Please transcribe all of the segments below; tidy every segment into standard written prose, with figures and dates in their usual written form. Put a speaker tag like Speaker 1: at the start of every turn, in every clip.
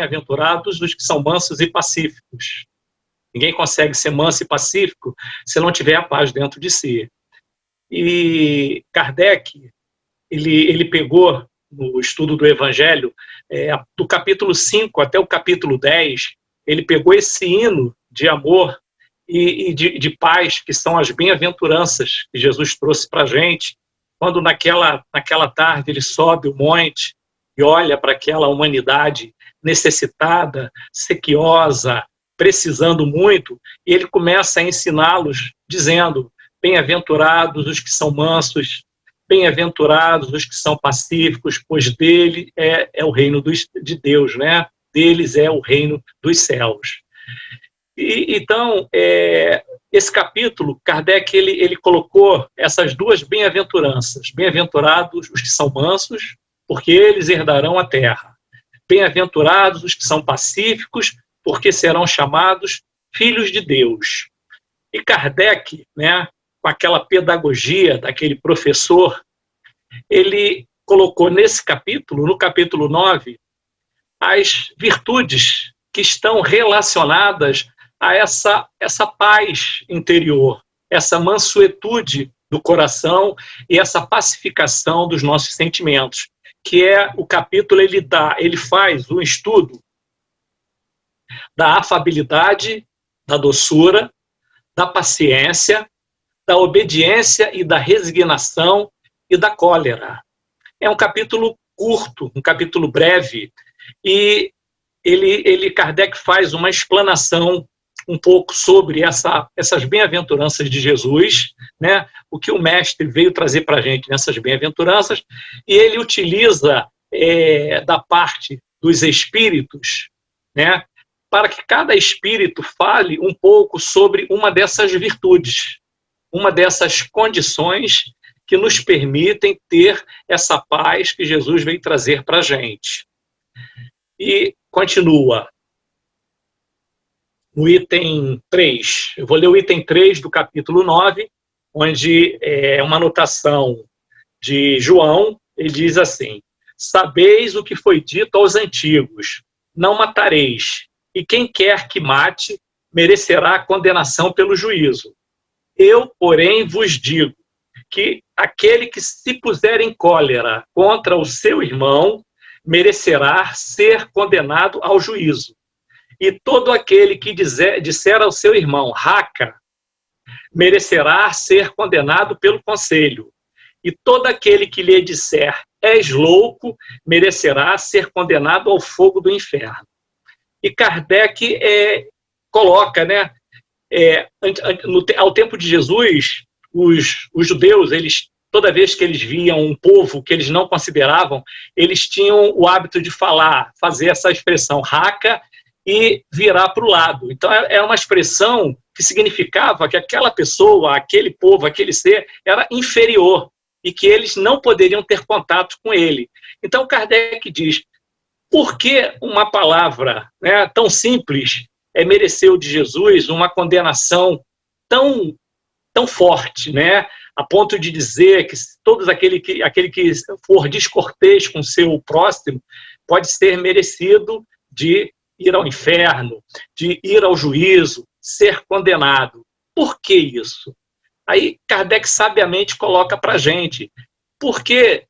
Speaker 1: bem-aventurados os que são mansos e pacíficos. Ninguém consegue ser manso e pacífico se não tiver a paz dentro de si. E Kardec, ele pegou, no estudo do Evangelho, do capítulo 5 até o capítulo 10, ele pegou esse hino de amor e de paz, que são as bem-aventuranças que Jesus trouxe para a gente, quando naquela tarde ele sobe o monte e olha para aquela humanidade necessitada, sequiosa, precisando muito, e ele começa a ensiná-los, dizendo: bem-aventurados os que são mansos, bem-aventurados os que são pacíficos, pois dele é o reino de Deus, né? Deles é o reino dos céus. Então, esse capítulo, Kardec ele colocou essas duas bem-aventuranças: bem-aventurados os que são mansos, porque eles herdarão a terra; bem-aventurados os que são pacíficos, porque serão chamados filhos de Deus. E Kardec, né, com aquela pedagogia daquele professor, ele colocou nesse capítulo, no capítulo 9, as virtudes que estão relacionadas a essa paz interior, essa mansuetude do coração e essa pacificação dos nossos sentimentos, que o capítulo, ele faz um estudo da afabilidade, da doçura, da paciência, da obediência e da resignação e da cólera. É um capítulo curto, um capítulo breve, e Kardec faz uma explanação um pouco sobre essas bem-aventuranças de Jesus, né? O que o mestre veio trazer para a gente nessas bem-aventuranças, e ele utiliza da parte dos espíritos, né? Para que cada espírito fale um pouco sobre uma dessas virtudes, uma dessas condições que nos permitem ter essa paz que Jesus veio trazer para a gente. E continua no item 3. Eu vou ler o item 3 do capítulo 9, onde é uma anotação de João. Ele diz assim: sabeis o que foi dito aos antigos: não matareis, e quem quer que mate merecerá a condenação pelo juízo. Eu, porém, vos digo que aquele que se puser em cólera contra o seu irmão merecerá ser condenado ao juízo. E todo aquele que disser ao seu irmão, raca, merecerá ser condenado pelo conselho. E todo aquele que lhe disser, és louco, merecerá ser condenado ao fogo do inferno. E Kardec coloca, né, ao tempo de Jesus, os judeus, toda vez que eles viam um povo que eles não consideravam, eles tinham o hábito de fazer essa expressão, raca, e virar para o lado. Então, é uma expressão que significava que aquela pessoa, aquele povo, aquele ser, era inferior e que eles não poderiam ter contato com ele. Então, Kardec diz: por que uma palavra, né, tão simples mereceu de Jesus uma condenação tão forte, né, a ponto de dizer que aquele que for descortês com seu próximo pode ser merecido de ir ao inferno, de ir ao juízo, ser condenado? Por que isso? Aí Kardec sabiamente coloca para a gente: porque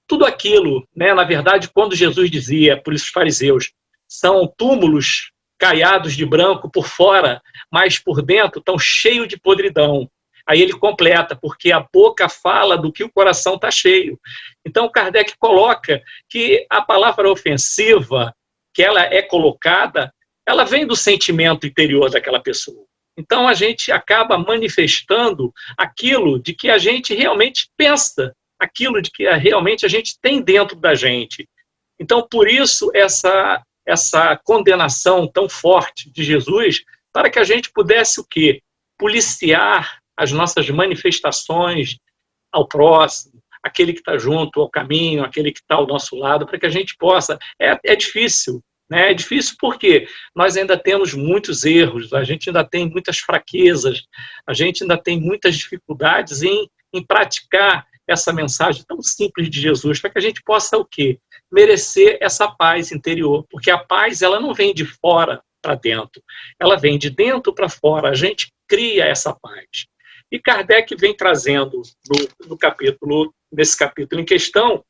Speaker 1: tudo aquilo, né, na verdade, quando Jesus dizia para os fariseus, são túmulos caiados de branco por fora, mas por dentro estão cheios de podridão. Aí ele completa: porque a boca fala do que o coração está cheio. Então Kardec coloca que a palavra ofensiva, que ela é colocada, ela vem do sentimento interior daquela pessoa. Então a gente acaba manifestando aquilo de que a gente realmente pensa, aquilo de que realmente a gente tem dentro da gente. Então, por isso, essa condenação tão forte de Jesus, para que a gente pudesse o quê? Policiar as nossas manifestações ao próximo, aquele que está junto ao caminho, aquele que está ao nosso lado, para que a gente possa... É difícil, né? É difícil porque nós ainda temos muitos erros, a gente ainda tem muitas fraquezas, a gente ainda tem muitas dificuldades em praticar essa mensagem tão simples de Jesus, para que a gente possa o quê? merecer essa paz interior, porque a paz ela não vem de fora para dentro, ela vem de dentro para fora, a gente cria essa paz. E Kardec vem trazendo nesse capítulo em questão,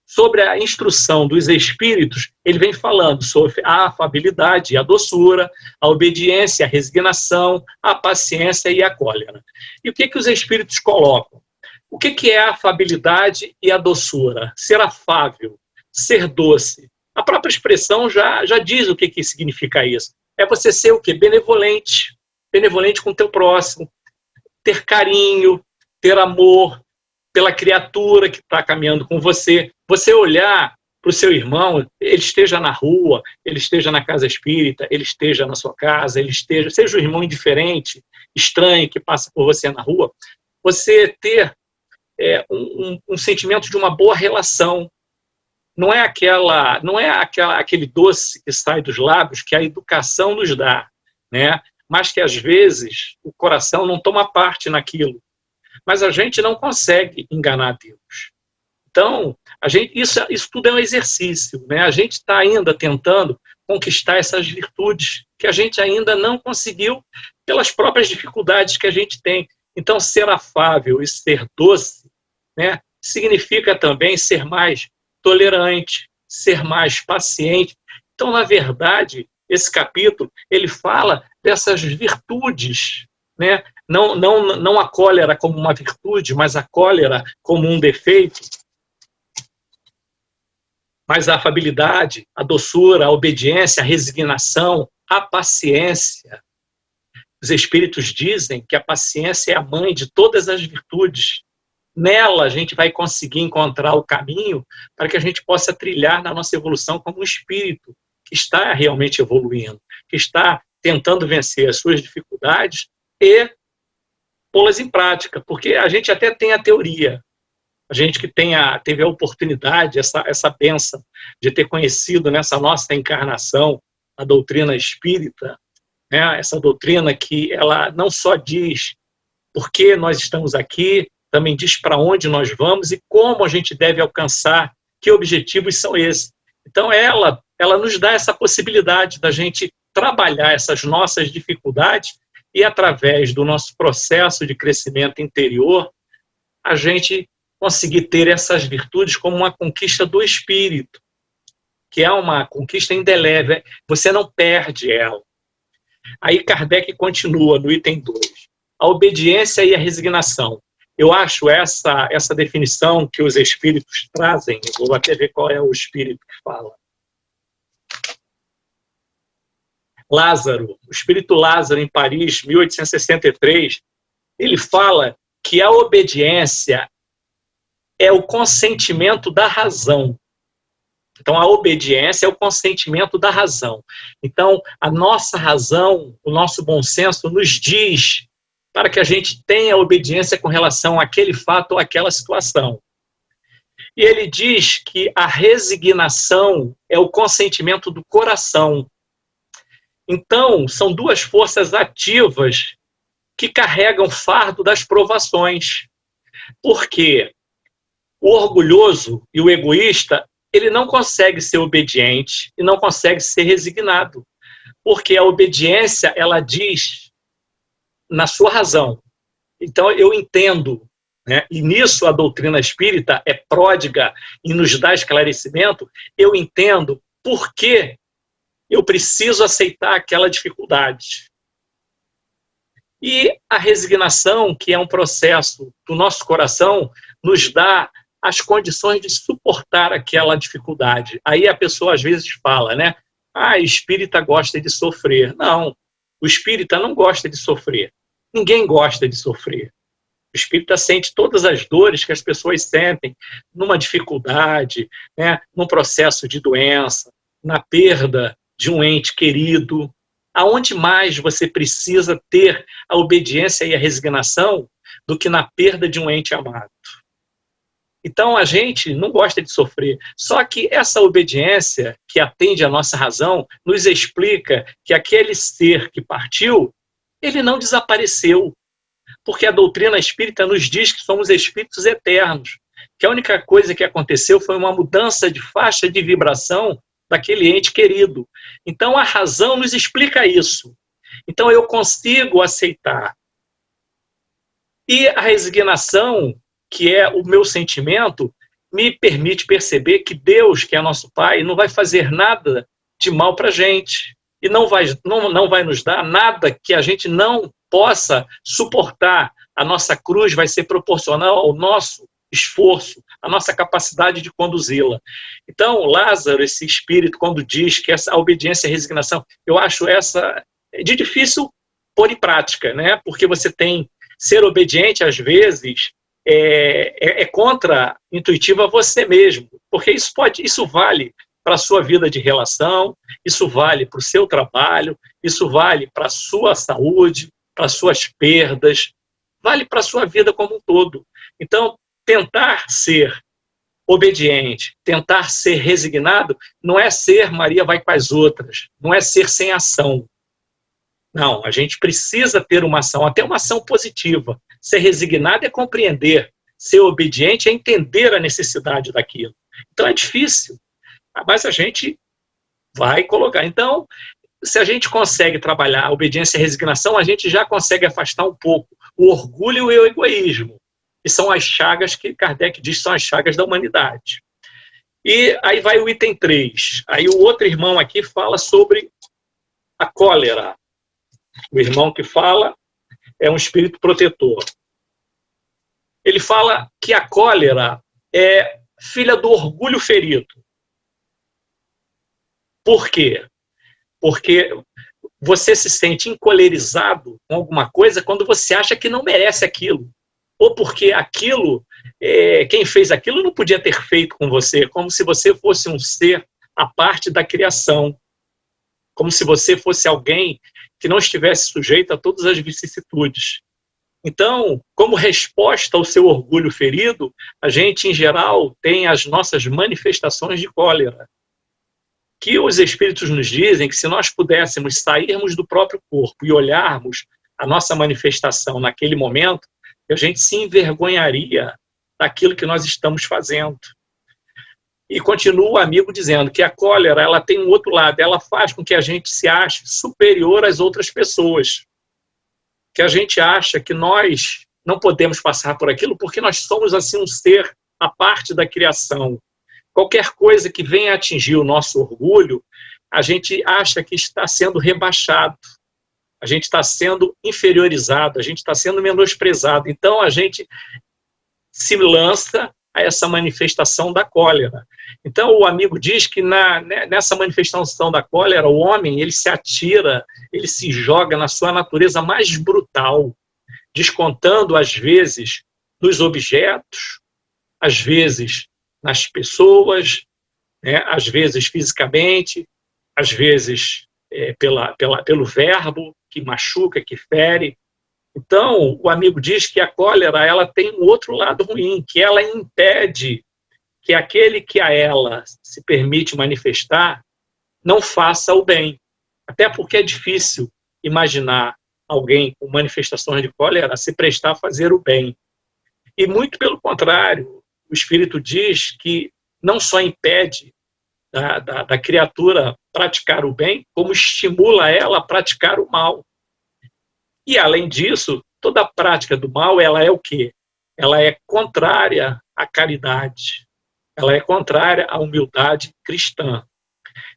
Speaker 1: sobre a instrução dos espíritos, ele vem falando sobre a afabilidade, a doçura, a obediência, a resignação, a paciência e a cólera. E o que os espíritos colocam? O que é a afabilidade e a doçura? Ser afável, ser doce. A própria expressão já diz o que significa isso. É você ser o quê? Benevolente. Benevolente com o teu próximo. Ter carinho, ter amor pela criatura que está caminhando com você. Você olhar para o seu irmão, ele esteja na rua, ele esteja na casa espírita, ele esteja na sua casa, seja um irmão indiferente, estranho, que passa por você na rua, você ter um sentimento de uma boa relação. Não é aquele doce que sai dos lábios que a educação nos dá, né? Mas que às vezes o coração não toma parte naquilo. Mas a gente não consegue enganar Deus. Então, isso tudo é um exercício, né? A gente está ainda tentando conquistar essas virtudes que a gente ainda não conseguiu pelas próprias dificuldades que a gente tem. Então, ser afável e ser doce, né, significa também ser mais tolerante, ser mais paciente. Então, na verdade, esse capítulo, ele fala dessas virtudes, né? Não a cólera como uma virtude, mas a cólera como um defeito. Mas a afabilidade, a doçura, a obediência, a resignação, a paciência. Os espíritos dizem que a paciência é a mãe de todas as virtudes. Nela a gente vai conseguir encontrar o caminho para que a gente possa trilhar na nossa evolução como um espírito que está realmente evoluindo, que está tentando vencer as suas dificuldades e pô-las em prática, porque a gente até tem a teoria, a gente que teve a oportunidade, essa bênção de ter conhecido nessa nossa encarnação a doutrina espírita, né? Essa doutrina que ela não só diz por que nós estamos aqui, também diz para onde nós vamos e como a gente deve alcançar, que objetivos são esses. Então, ela nos dá essa possibilidade da gente trabalhar essas nossas dificuldades e, através do nosso processo de crescimento interior, a gente conseguir ter essas virtudes como uma conquista do espírito, que é uma conquista indelével, você não perde ela. Aí Kardec continua no item 2, a obediência e a resignação. Eu acho essa definição que os espíritos trazem, eu vou até ver qual é o espírito que fala. Lázaro, o espírito Lázaro em Paris, 1863, ele fala que a obediência é o consentimento da razão. Então, a obediência é o consentimento da razão. Então, a nossa razão, o nosso bom senso nos diz para que a gente tenha obediência com relação àquele fato ou àquela situação. E ele diz que a resignação é o consentimento do coração. Então, são duas forças ativas que carregam o fardo das provações. Porque o orgulhoso e o egoísta, ele não consegue ser obediente e não consegue ser resignado. Porque a obediência, ela diz na sua razão. Então, eu entendo, né? E nisso a doutrina espírita é pródiga e nos dá esclarecimento, eu entendo por que eu preciso aceitar aquela dificuldade. E a resignação, que é um processo do nosso coração, nos dá as condições de suportar aquela dificuldade. Aí a pessoa às vezes fala, né? Ah, espírita gosta de sofrer. Não, o espírita não gosta de sofrer. Ninguém gosta de sofrer. O espírita sente todas as dores que as pessoas sentem numa dificuldade, né? Num processo de doença, na perda de um ente querido. Aonde mais você precisa ter a obediência e a resignação do que na perda de um ente amado? Então, a gente não gosta de sofrer. Só que essa obediência, que atende à nossa razão, nos explica que aquele ser que partiu, ele não desapareceu. Porque a doutrina espírita nos diz que somos espíritos eternos. que a única coisa que aconteceu foi uma mudança de faixa de vibração daquele ente querido. Então, a razão nos explica isso. Então, eu consigo aceitar. E a resignação, que é o meu sentimento, me permite perceber que Deus, que é nosso Pai, não vai fazer nada de mal para a gente. E não vai nos dar nada que a gente não possa suportar. A nossa cruz vai ser proporcional ao nosso esforço, à nossa capacidade de conduzi-la. Então, Lázaro, esse espírito, quando diz que essa obediência e resignação, eu acho essa de difícil pôr em prática, né? Porque você tem ser obediente, às vezes, é contra-intuitivo a você mesmo, porque isso vale para a sua vida de relação, isso vale para o seu trabalho, isso vale para a sua saúde, para as suas perdas, vale para a sua vida como um todo. Então, tentar ser obediente, tentar ser resignado, não é ser Maria vai com as outras, não é ser sem ação. Não, a gente precisa ter uma ação, até uma ação positiva. Ser resignado é compreender, ser obediente é entender a necessidade daquilo. Então é difícil, mas a gente vai colocar. Então, se a gente consegue trabalhar a obediência e a resignação, a gente já consegue afastar um pouco o orgulho e o egoísmo, que são as chagas que Kardec diz são as chagas da humanidade. E aí vai o item 3. Aí o outro irmão aqui fala sobre a cólera. O irmão que fala é um espírito protetor. Ele fala que a cólera é filha do orgulho ferido. Por quê? Porque você se sente encolerizado com alguma coisa quando você acha que não merece aquilo. Ou porque aquilo, quem fez aquilo não podia ter feito com você, como se você fosse um ser à parte da criação. Como se você fosse alguém que não estivesse sujeito a todas as vicissitudes. Então, como resposta ao seu orgulho ferido, a gente, em geral, tem as nossas manifestações de cólera. Que os espíritos nos dizem que se nós pudéssemos sairmos do próprio corpo e olharmos a nossa manifestação naquele momento, a gente se envergonharia daquilo que nós estamos fazendo. E continua o amigo dizendo que a cólera ela tem um outro lado, ela faz com que a gente se ache superior às outras pessoas. Que a gente acha que nós não podemos passar por aquilo porque nós somos assim um ser à parte da criação. Qualquer coisa que venha atingir o nosso orgulho, a gente acha que está sendo rebaixado, a gente está sendo inferiorizado, a gente está sendo menosprezado. Então, a gente se lança a essa manifestação da cólera. Então, o amigo diz que nessa manifestação da cólera, o homem ele se atira, ele se joga na sua natureza mais brutal, descontando, às vezes, nos objetos, às vezes nas pessoas, né, às vezes fisicamente, às vezes pelo verbo que machuca, que fere. Então, o amigo diz que a cólera ela tem um outro lado ruim, que ela impede que aquele que a ela se permite manifestar não faça o bem. Até porque é difícil imaginar alguém com manifestações de cólera se prestar a fazer o bem. E muito pelo contrário, o Espírito diz que não só impede da criatura praticar o bem, como estimula ela a praticar o mal. E, além disso, toda a prática do mal, ela é o quê? Ela é contrária à caridade. Ela é contrária à humildade cristã.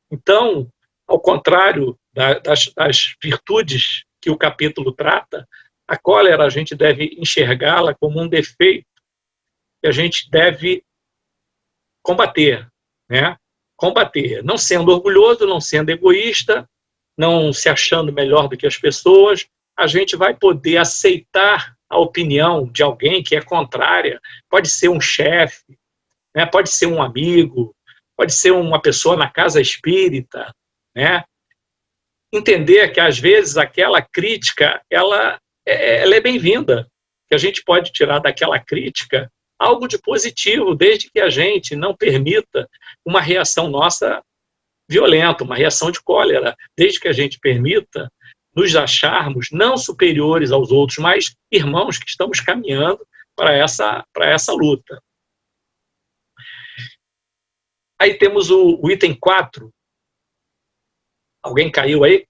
Speaker 1: Então, ao contrário das virtudes que o capítulo trata, a cólera a gente deve enxergá-la como um defeito que a gente deve combater, né? Combater, não sendo orgulhoso, não sendo egoísta, não se achando melhor do que as pessoas, a gente vai poder aceitar a opinião de alguém que é contrária. Pode ser um chefe, né? Pode ser um amigo, pode ser uma pessoa na casa espírita, né? Entender que, às vezes, aquela crítica ela é bem-vinda, que a gente pode tirar daquela crítica algo de positivo, desde que a gente não permita uma reação nossa violenta, uma reação de cólera, desde que a gente permita nos acharmos não superiores aos outros, mas irmãos que estamos caminhando para essa luta. Aí temos o item 4. Alguém caiu aí?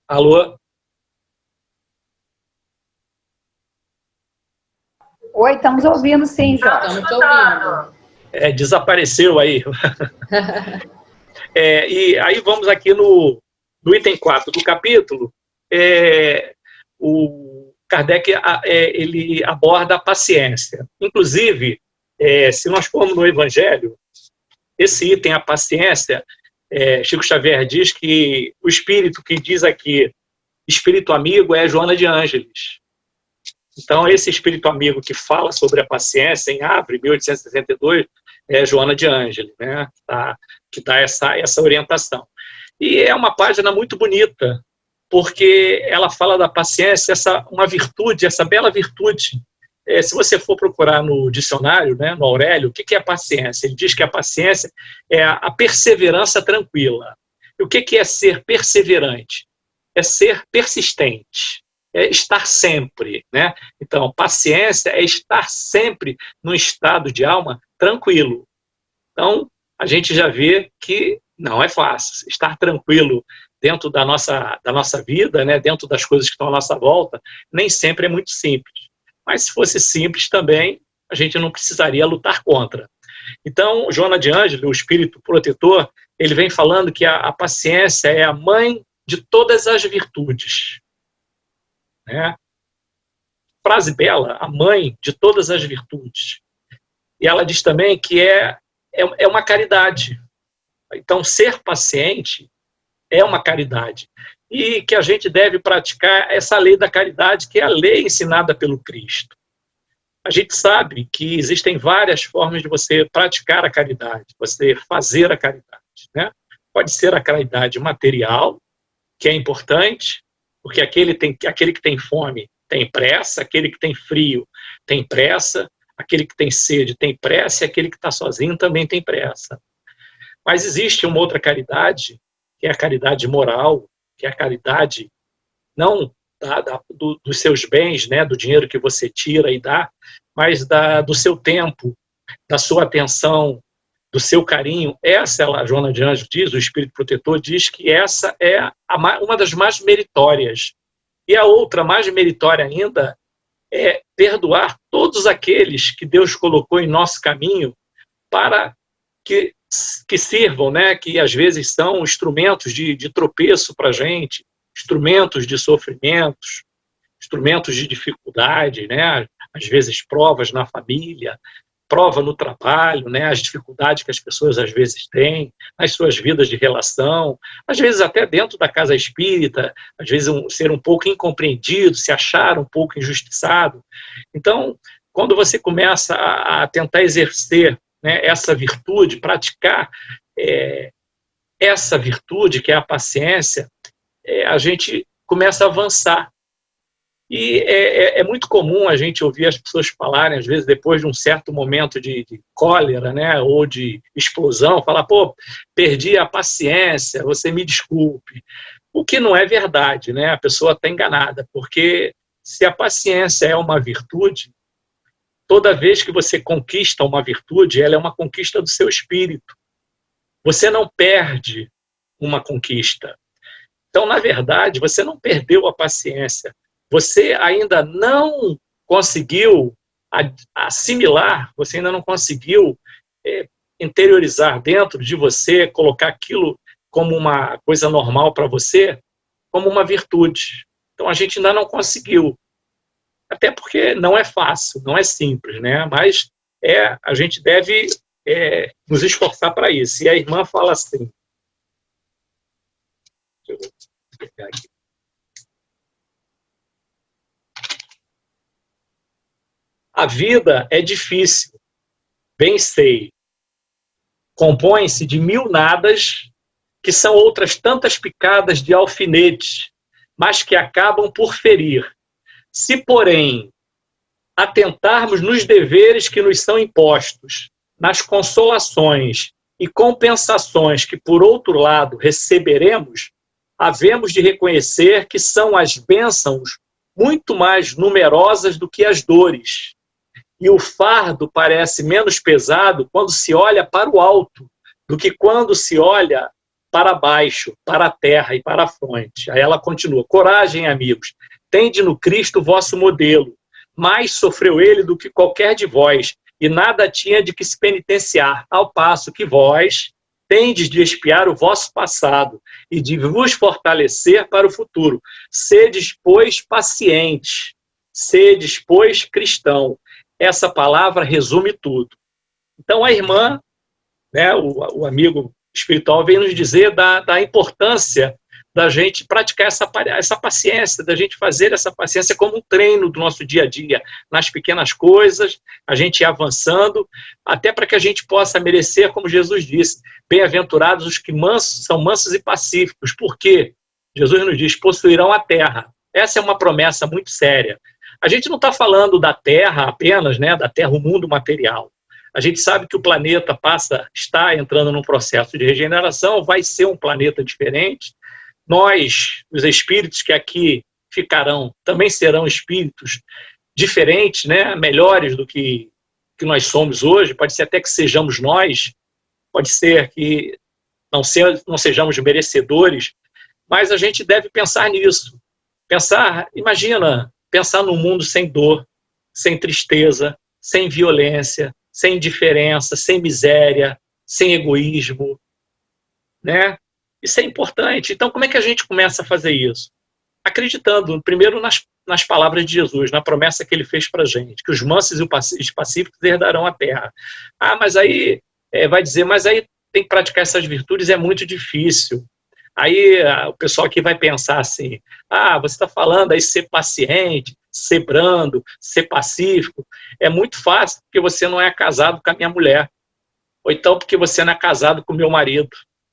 Speaker 1: Alô?
Speaker 2: Oi, estamos ouvindo sim, Jorge.
Speaker 3: Estamos ouvindo.
Speaker 1: Desapareceu aí. E aí vamos aqui no item 4 do capítulo. O Kardec ele aborda a paciência. Inclusive, se nós formos no Evangelho, esse item, a paciência, Chico Xavier diz que o espírito que diz aqui, espírito amigo, é Joana de Ângeles. Então, esse espírito amigo que fala sobre a paciência, em Abre, 1862, é Joana de Ângeles, né? Que dá essa orientação. E é uma página muito bonita, porque ela fala da paciência, uma virtude, essa bela virtude. Se você for procurar no dicionário, né, no Aurélio, o que é paciência? Ele diz que a paciência é a perseverança tranquila. E o que é ser perseverante? É ser persistente, é estar sempre, né? Então, paciência é estar sempre num estado de alma tranquilo. Então, a gente já vê que não é fácil. Estar tranquilo dentro da nossa vida, né, dentro das coisas que estão à nossa volta, nem sempre é muito simples. Mas se fosse simples também, a gente não precisaria lutar contra. Então, Joana de Ângeles, o espírito protetor, ele vem falando que a paciência é a mãe de todas as virtudes. Né? Frase bela, a mãe de todas as virtudes. E ela diz também que é uma caridade. Então, ser paciente é uma caridade. E que a gente deve praticar essa lei da caridade, que é a lei ensinada pelo Cristo. A gente sabe que existem várias formas de você praticar a caridade, você fazer a caridade. Né? Pode ser a caridade material, que é importante, porque aquele que tem fome tem pressa, aquele que tem frio tem pressa, aquele que tem sede tem pressa, e aquele que está sozinho também tem pressa. Mas existe uma outra caridade, que é a caridade moral, que é a caridade não dos seus bens, né, do dinheiro que você tira e dá, mas do seu tempo, da sua atenção, do seu carinho. Essa, a Joana de Ângeles diz, o Espírito Protetor diz que essa é uma das mais meritórias. E a outra, mais meritória ainda, é perdoar todos aqueles que Deus colocou em nosso caminho para que sirvam, né, que às vezes são instrumentos de tropeço para a gente, instrumentos de sofrimentos, instrumentos de dificuldade, né, às vezes provas na família, prova no trabalho, né, as dificuldades que as pessoas às vezes têm nas suas vidas de relação, às vezes até dentro da casa espírita, às vezes ser um pouco incompreendido, se achar um pouco injustiçado. Então, quando você começa a tentar exercer, né, essa virtude, praticar essa virtude, que é a paciência, a gente começa a avançar. E é muito comum a gente ouvir as pessoas falarem, às vezes, depois de um certo momento de cólera, né, ou de explosão, falar, pô, perdi a paciência, você me desculpe. O que não é verdade, né? A pessoa está enganada, porque se a paciência é uma virtude, toda vez que você conquista uma virtude, ela é uma conquista do seu espírito. Você não perde uma conquista. Então, na verdade, você não perdeu a paciência. Você ainda não conseguiu assimilar, você ainda não conseguiu interiorizar dentro de você, colocar aquilo como uma coisa normal para você, como uma virtude. Então, a gente ainda não conseguiu. Até porque não é fácil, não é simples, né? Mas a gente deve nos esforçar para isso. E a irmã fala assim, deixa eu pegar aqui. A vida é difícil, bem sei. Compõe-se de 1000 nadas, que são outras tantas picadas de alfinete, mas que acabam por ferir. Se, porém, atentarmos nos deveres que nos são impostos, nas consolações e compensações que, por outro lado, receberemos, havemos de reconhecer que são as bênçãos muito mais numerosas do que as dores, E o fardo parece menos pesado quando se olha para o alto do que quando se olha para baixo, para a terra e para a fronte. Aí ela continua: coragem, amigos, tende no Cristo vosso modelo. Mais sofreu ele do que qualquer de vós, e nada tinha de que se penitenciar, ao passo que vós tendes de expiar o vosso passado e de vos fortalecer para o futuro. Sedes, pois, pacientes, sedes, pois, cristão. Essa palavra resume tudo. Então, a irmã, né, o amigo espiritual, vem nos dizer da importância da gente praticar essa paciência, da gente fazer essa paciência como um treino do nosso dia a dia, nas pequenas coisas, a gente ir avançando, até para que a gente possa merecer, como Jesus disse, bem-aventurados os que são mansos e pacíficos. Por quê? Jesus nos diz: possuirão a terra. Essa é uma promessa muito séria. A gente não está falando da terra apenas, né, da terra, o mundo material. A gente sabe que o planeta está entrando num processo de regeneração, vai ser um planeta diferente. Nós, os espíritos que aqui ficarão, também serão espíritos diferentes, né, melhores do que nós somos hoje. Pode ser até que sejamos nós, pode ser que não sejamos merecedores, mas a gente deve pensar nisso. Imagina, pensar num mundo sem dor, sem tristeza, sem violência, sem indiferença, sem miséria, sem egoísmo, né? Isso é importante. Então, como é que a gente começa a fazer isso? Acreditando, primeiro, nas palavras de Jesus, na promessa que ele fez para a gente, que os mansos e os pacíficos herdarão a terra. Ah, mas aí, vai dizer, mas aí tem que praticar essas virtudes, é muito difícil. Aí o pessoal aqui vai pensar assim: você está falando aí ser paciente, ser brando, ser pacífico. É muito fácil porque você não é casado com a minha mulher. Ou então porque você não é casado com o meu marido.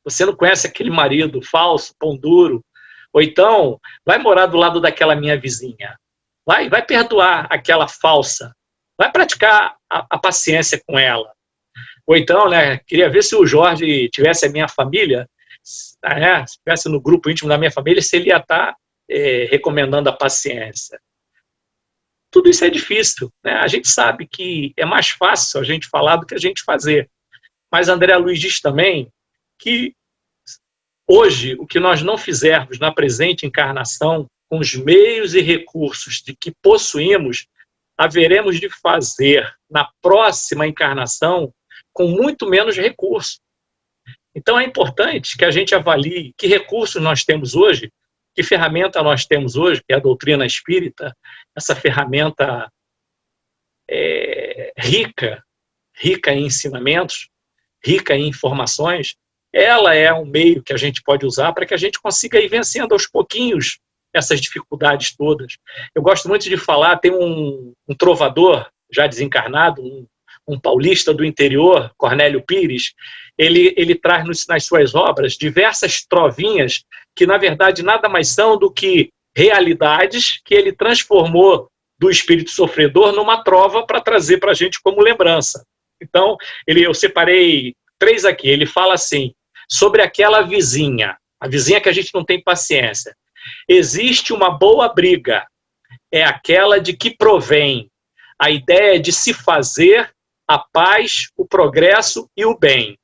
Speaker 1: Você não conhece aquele marido falso, pão duro. Ou então, vai morar do lado daquela minha vizinha. Vai perdoar aquela falsa. Vai praticar a paciência com ela. Ou então, né, queria ver se o Jorge tivesse a minha família, se estivesse no grupo íntimo da minha família, se ele ia estar recomendando a paciência. Tudo isso é difícil, né? A gente sabe que é mais fácil a gente falar do que a gente fazer. Mas André Luiz diz também que hoje, o que nós não fizermos na presente encarnação, com os meios e recursos de que possuímos, haveremos de fazer na próxima encarnação com muito menos recursos. Então é importante que a gente avalie que recursos nós temos hoje, que ferramenta nós temos hoje, que é a doutrina espírita, essa ferramenta rica em ensinamentos, rica em informações. Ela é um meio que a gente pode usar para que a gente consiga ir vencendo aos pouquinhos essas dificuldades todas. Eu gosto muito de falar, tem um trovador já desencarnado, um paulista do interior, Cornélio Pires, ele traz nas suas obras diversas trovinhas que, na verdade, nada mais são do que realidades que ele transformou do espírito sofredor numa trova para trazer para a gente como lembrança. Então, eu separei 3 aqui. Ele fala assim, sobre aquela vizinha, a vizinha que a gente não tem paciência. Existe uma boa briga, é aquela de que provém a ideia de se fazer a paz, o progresso e o bem.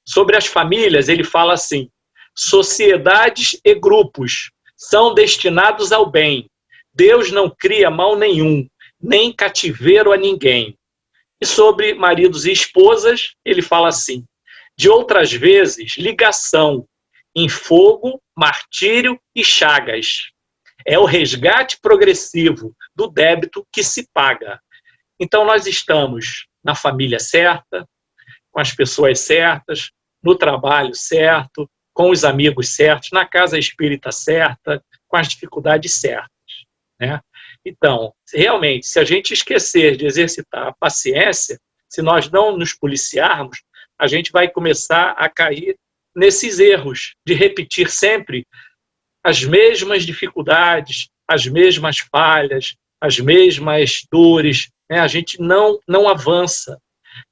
Speaker 1: Sobre as famílias, ele fala assim, sociedades e grupos são destinados ao bem. Deus não cria mal nenhum, nem cativeiro a ninguém. E sobre maridos e esposas, ele fala assim, de outras vezes, ligação em fogo, martírio e chagas. É o resgate progressivo do débito que se paga. Então, nós estamos na família certa, com as pessoas certas, no trabalho certo, com os amigos certos, na casa espírita certa, com as dificuldades certas, né? Então, realmente, se a gente esquecer de exercitar a paciência, se nós não nos policiarmos, a gente vai começar a cair nesses erros de repetir sempre as mesmas dificuldades, as mesmas falhas, as mesmas dores, né? A gente não avança.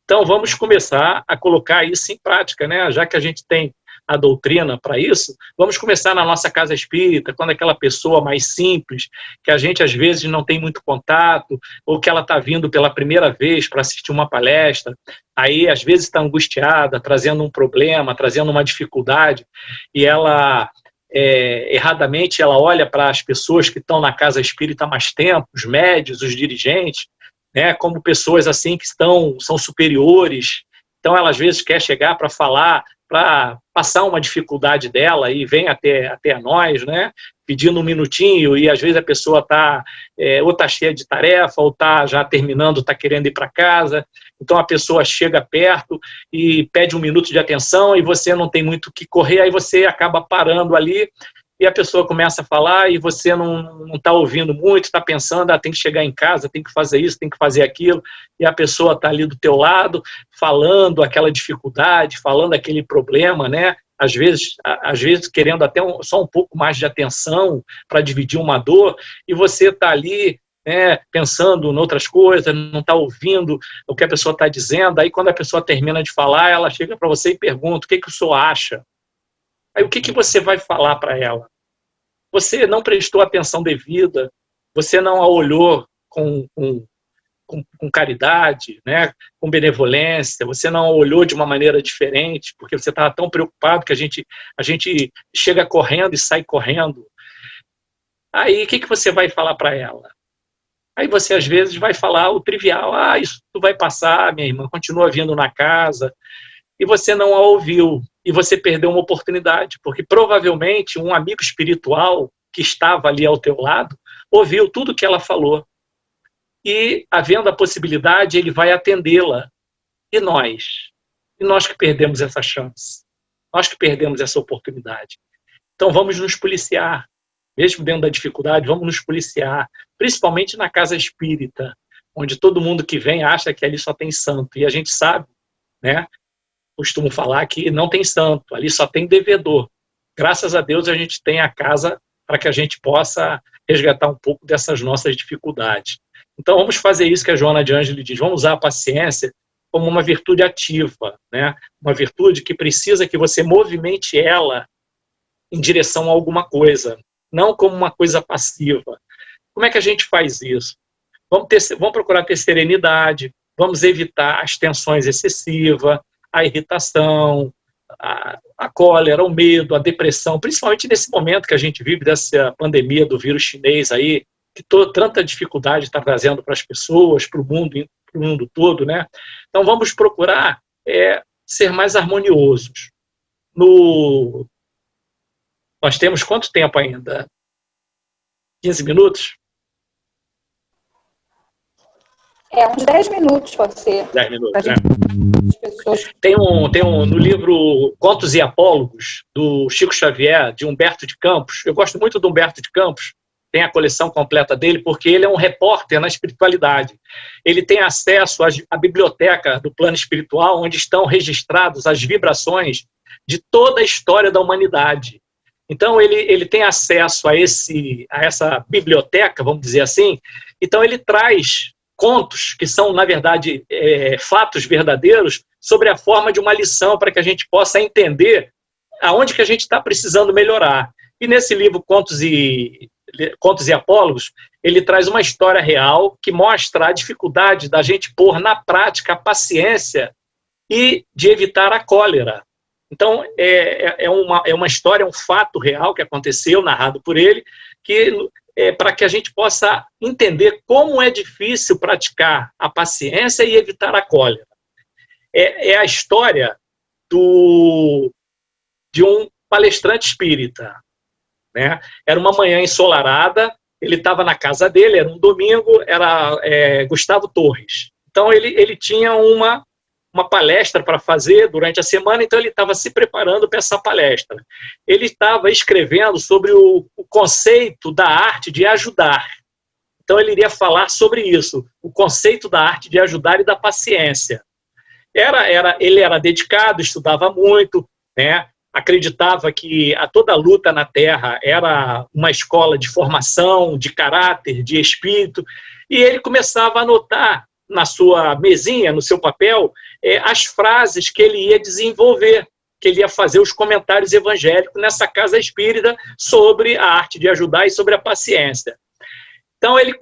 Speaker 1: Então, vamos começar a colocar isso em prática, né? Já que a gente tem a doutrina para isso, vamos começar na nossa casa espírita, quando aquela pessoa mais simples, que a gente às vezes não tem muito contato, ou que ela está vindo pela primeira vez para assistir uma palestra, aí às vezes está angustiada, trazendo um problema, trazendo uma dificuldade, e ela, erradamente, ela olha para as pessoas que estão na casa espírita há mais tempo, os médios, os dirigentes, né, como pessoas assim que são superiores. Então ela às vezes quer chegar para falar, para passar uma dificuldade dela e vem até nós, né, pedindo um minutinho, e às vezes a pessoa está ou está cheia de tarefa, ou está já terminando, está querendo ir para casa. Então a pessoa chega perto e pede um minuto de atenção e você não tem muito o que correr, aí você acaba parando ali e a pessoa começa a falar e você não está ouvindo muito, está pensando, tem que chegar em casa, tem que fazer isso, tem que fazer aquilo, e a pessoa está ali do teu lado, falando aquela dificuldade, falando aquele problema, né? Às vezes querendo até só um pouco mais de atenção para dividir uma dor, e você está ali, né, pensando em outras coisas, não está ouvindo o que a pessoa está dizendo. Aí quando a pessoa termina de falar, ela chega para você e pergunta: o que o senhor acha? Aí o que você vai falar para ela? Você não prestou atenção devida, você não a olhou com caridade, né, com benevolência, você não a olhou de uma maneira diferente, porque você estava tão preocupado que a gente chega correndo e sai correndo. Aí o que você vai falar para ela? Aí você às vezes vai falar o trivial: isso tu vai passar, minha irmã, continua vindo na casa, e você não a ouviu, e você perdeu uma oportunidade, porque provavelmente um amigo espiritual que estava ali ao teu lado ouviu tudo que ela falou, e havendo a possibilidade, ele vai atendê-la. E nós que perdemos essa chance, nós que perdemos essa oportunidade. Então vamos nos policiar, mesmo dentro da dificuldade, vamos nos policiar, principalmente na casa espírita, onde todo mundo que vem acha que ali só tem santo, e a gente sabe, né? Costumo falar que não tem santo, ali só tem devedor. Graças a Deus a gente tem a casa para que a gente possa resgatar um pouco dessas nossas dificuldades. Então vamos fazer isso que a Joana de Ângelo diz, vamos usar a paciência como uma virtude ativa, né? Uma virtude que precisa que você movimente ela em direção a alguma coisa, não como uma coisa passiva. Como é que a gente faz isso? Vamos procurar ter serenidade, vamos evitar as tensões excessivas, a irritação, a cólera, o medo, a depressão, principalmente nesse momento que a gente vive dessa pandemia do vírus chinês aí, que tanta dificuldade está trazendo para as pessoas, para o mundo todo, né? Então vamos procurar ser mais harmoniosos. Nós temos quanto tempo ainda? 15 minutos?
Speaker 2: Uns 10 minutos, pode ser.
Speaker 1: 10 minutos, né? Tem no livro Contos e Apólogos, do Chico Xavier, de Humberto de Campos. Eu gosto muito do Humberto de Campos, tem a coleção completa dele, porque ele é um repórter na espiritualidade. Ele tem acesso à biblioteca do plano espiritual, onde estão registradas as vibrações de toda a história da humanidade. Então, ele tem acesso a essa biblioteca, vamos dizer assim. Então, ele traz contos que são, na verdade, fatos verdadeiros sobre a forma de uma lição para que a gente possa entender aonde que a gente está precisando melhorar. E nesse livro Contos e Apólogos, ele traz uma história real que mostra a dificuldade da gente pôr na prática a paciência e de evitar a cólera. Então, é uma história, um fato real que aconteceu, narrado por ele, para que a gente possa entender como é difícil praticar a paciência e evitar a cólera. É a história de um palestrante espírita, né? Era uma manhã ensolarada, ele estava na casa dele, era um domingo, era Gustavo Torres. Então, ele tinha uma palestra para fazer durante a semana, então ele estava se preparando para essa palestra. Ele estava escrevendo sobre o conceito da arte de ajudar. Então ele iria falar sobre isso, o conceito da arte de ajudar e da paciência. Ele era dedicado, estudava muito, né? Acreditava que toda luta na Terra era uma escola de formação, de caráter, de espírito, e ele começava a anotar na sua mesinha, no seu papel, as frases que ele ia desenvolver, que ele ia fazer os comentários evangélicos nessa casa espírita sobre a arte de ajudar e sobre a paciência. Então ele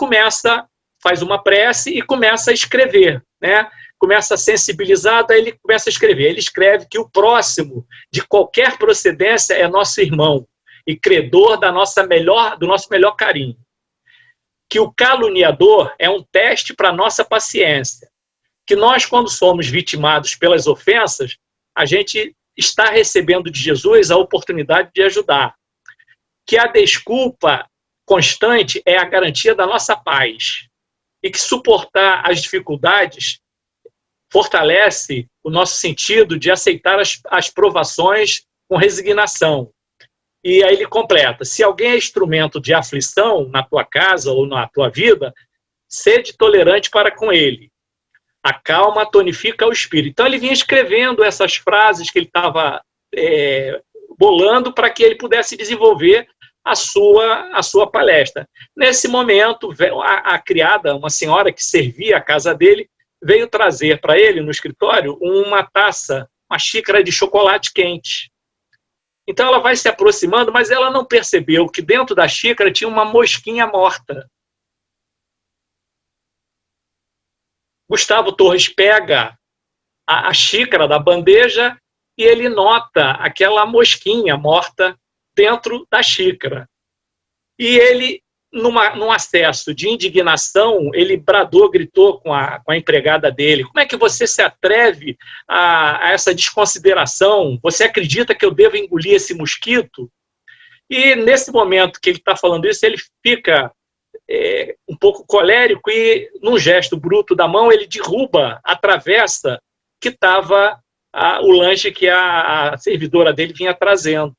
Speaker 1: faz uma prece e começa a escrever, né? Começa sensibilizado, aí ele começa a escrever. Ele escreve que o próximo de qualquer procedência é nosso irmão e credor do nosso melhor carinho. Que o caluniador é um teste para a nossa paciência. Que nós, quando somos vitimados pelas ofensas, a gente está recebendo de Jesus a oportunidade de ajudar. Que a desculpa constante é a garantia da nossa paz. E que suportar as dificuldades fortalece o nosso sentido de aceitar as provações com resignação. E aí ele completa: se alguém é instrumento de aflição na tua casa ou na tua vida, sede tolerante para com ele. A calma tonifica o espírito. Então ele vinha escrevendo essas frases que ele estava bolando para que ele pudesse desenvolver a sua palestra. Nesse momento, a criada, uma senhora que servia a casa dele, veio trazer para ele, no escritório, uma taça, uma xícara de chocolate quente. Então ela vai se aproximando, mas ela não percebeu que dentro da xícara tinha uma mosquinha morta. Gustavo Torres pega a xícara da bandeja e ele nota aquela mosquinha morta dentro da xícara. E ele, num acesso de indignação, ele gritou com a empregada dele: como é que você se atreve a essa desconsideração? Você acredita que eu devo engolir esse mosquito? E nesse momento que ele está falando isso, ele fica um pouco colérico e, num gesto bruto da mão, ele derruba a travessa que estava o lanche que a servidora dele vinha trazendo.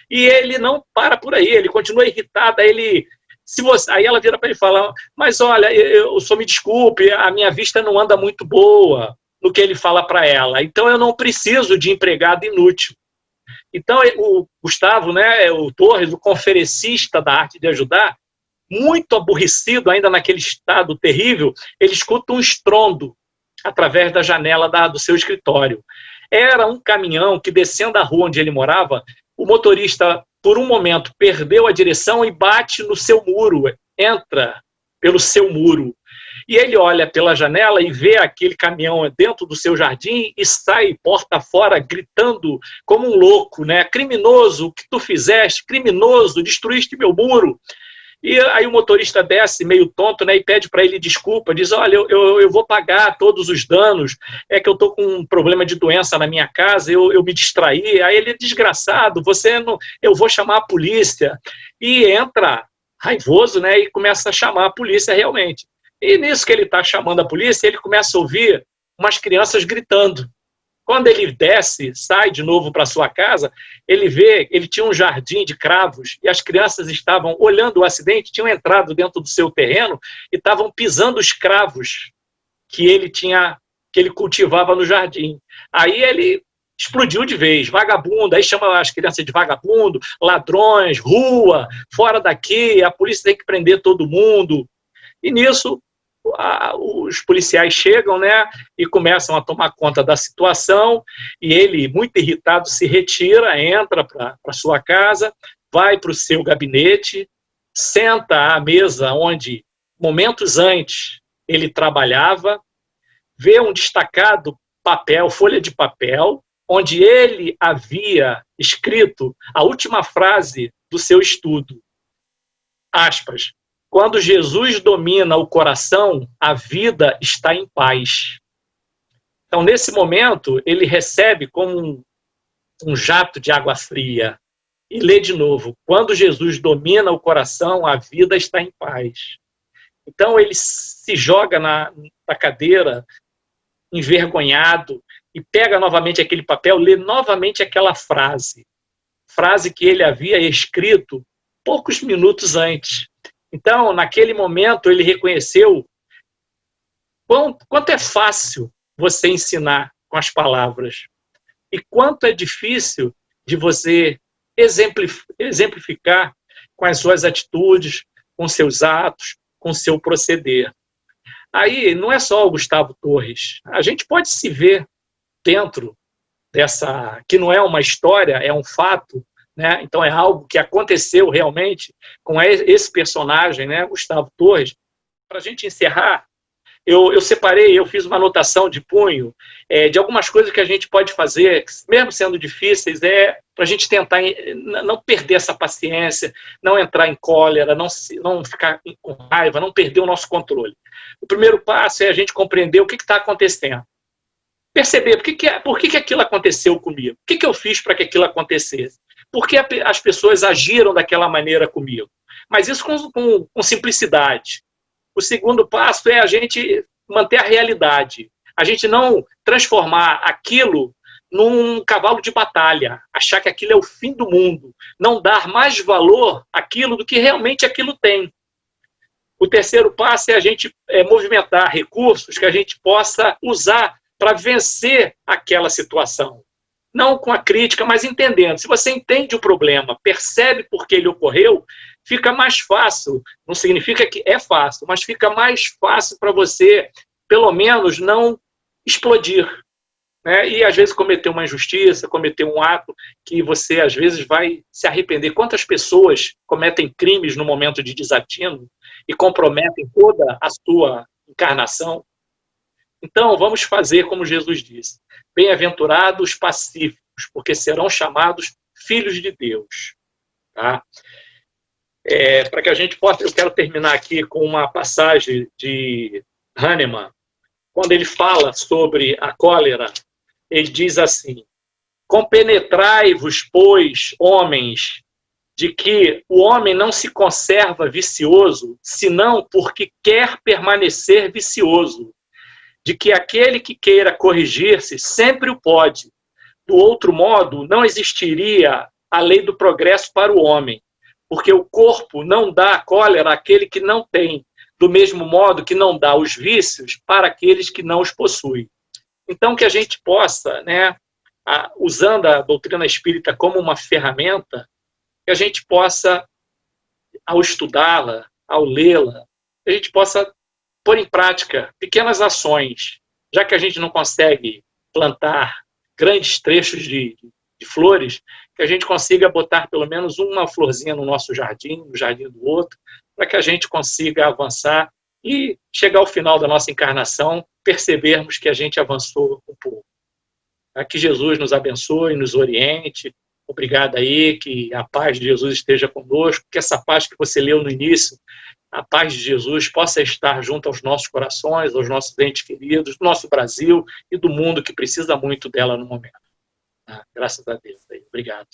Speaker 1: E ele não para por aí, ele continua irritado. Aí ela vira para ele e fala: mas olha, eu só me desculpe, a minha vista não anda muito boa, no que ele fala para ela. Então eu não preciso de empregado inútil. Então o Gustavo, né, o Torres, o conferencista da arte de ajudar, muito aborrecido, ainda naquele estado terrível, ele escuta um estrondo através da janela do seu escritório. Era um caminhão que, descendo a rua onde ele morava, o motorista, por um momento, perdeu a direção e bate no seu muro, entra pelo seu muro. E ele olha pela janela e vê aquele caminhão dentro do seu jardim e sai porta fora gritando como um louco, né? Criminoso, o que tu fizeste? Criminoso, destruíste meu muro. E aí o motorista desce meio tonto, né, e pede para ele desculpa, diz: olha, eu vou pagar todos os danos, é que eu estou com um problema de doença na minha casa, eu me distraí. Aí ele: desgraçado, eu vou chamar a polícia. E entra raivoso, né, e começa a chamar a polícia realmente. E nisso que ele está chamando a polícia, ele começa a ouvir umas crianças gritando. Quando ele desce, sai de novo para sua casa, ele tinha um jardim de cravos e as crianças estavam olhando o acidente, tinham entrado dentro do seu terreno e estavam pisando os cravos que ele cultivava no jardim. Aí ele explodiu de vez: vagabundo, aí chama as crianças de vagabundo, ladrões, rua, fora daqui, a polícia tem que prender todo mundo. E nisso os policiais chegam, né, e começam a tomar conta da situação, e ele, muito irritado, se retira, entra para sua casa, vai para o seu gabinete, senta à mesa onde, momentos antes, ele trabalhava, vê um destacado folha de papel, onde ele havia escrito a última frase do seu estudo, aspas: quando Jesus domina o coração, a vida está em paz. Então, nesse momento, ele recebe como um jato de água fria e lê de novo: quando Jesus domina o coração, a vida está em paz. Então, ele se joga na cadeira, envergonhado, e pega novamente aquele papel, lê novamente aquela frase que ele havia escrito poucos minutos antes. Então, naquele momento, ele reconheceu quanto é fácil você ensinar com as palavras e quanto é difícil de você exemplificar com as suas atitudes, com seus atos, com seu proceder. Aí, não é só o Gustavo Torres. A gente pode se ver dentro que não é uma história, é um fato, né? Então é algo que aconteceu realmente com esse personagem, né, Gustavo Torres. Para a gente encerrar, eu separei, eu fiz uma anotação de punho de algumas coisas que a gente pode fazer, mesmo sendo difíceis, para a gente tentar não perder essa paciência, não entrar em cólera, não ficar com raiva, não perder o nosso controle. O primeiro passo é a gente compreender o que está acontecendo. Perceber por que aquilo aconteceu comigo. O que eu fiz para que aquilo acontecesse? Por que as pessoas agiram daquela maneira comigo? Mas isso com simplicidade. O segundo passo é a gente manter a realidade. A gente não transformar aquilo num cavalo de batalha, achar que aquilo é o fim do mundo, não dar mais valor àquilo do que realmente aquilo tem. O terceiro passo é a gente movimentar recursos que a gente possa usar para vencer aquela situação. Não com a crítica, mas entendendo. Se você entende o problema, percebe por que ele ocorreu, fica mais fácil. Não significa que é fácil, mas fica mais fácil para você, pelo menos, não explodir. Né? E, às vezes, cometer uma injustiça, cometer um ato que você, às vezes, vai se arrepender. Quantas pessoas cometem crimes no momento de desatino e comprometem toda a sua encarnação? Então, vamos fazer como Jesus disse. Bem-aventurados pacíficos, porque serão chamados filhos de Deus. Tá? Para que a gente possa... Eu quero terminar aqui com uma passagem de Hahnemann, quando ele fala sobre a cólera, ele diz assim: compenetrai-vos, pois, homens, de que o homem não se conserva vicioso, senão porque quer permanecer vicioso, de que aquele que queira corrigir-se sempre o pode. Do outro modo, não existiria a lei do progresso para o homem, porque o corpo não dá a cólera àquele que não tem, do mesmo modo que não dá os vícios para aqueles que não os possuem. Então, que a gente possa, né, usando a doutrina espírita como uma ferramenta, que a gente possa, ao estudá-la, ao lê-la, que a gente possa pôr em prática pequenas ações, já que a gente não consegue plantar grandes trechos de flores, que a gente consiga botar pelo menos uma florzinha no nosso jardim, no jardim do outro, para que a gente consiga avançar e chegar ao final da nossa encarnação, percebermos que a gente avançou um pouco. Que Jesus nos abençoe, nos oriente. Obrigado aí, que a paz de Jesus esteja conosco, que essa paz que você leu no início, a paz de Jesus possa estar junto aos nossos corações, aos nossos entes queridos, do nosso Brasil e do mundo que precisa muito dela no momento. Graças a Deus. Obrigado.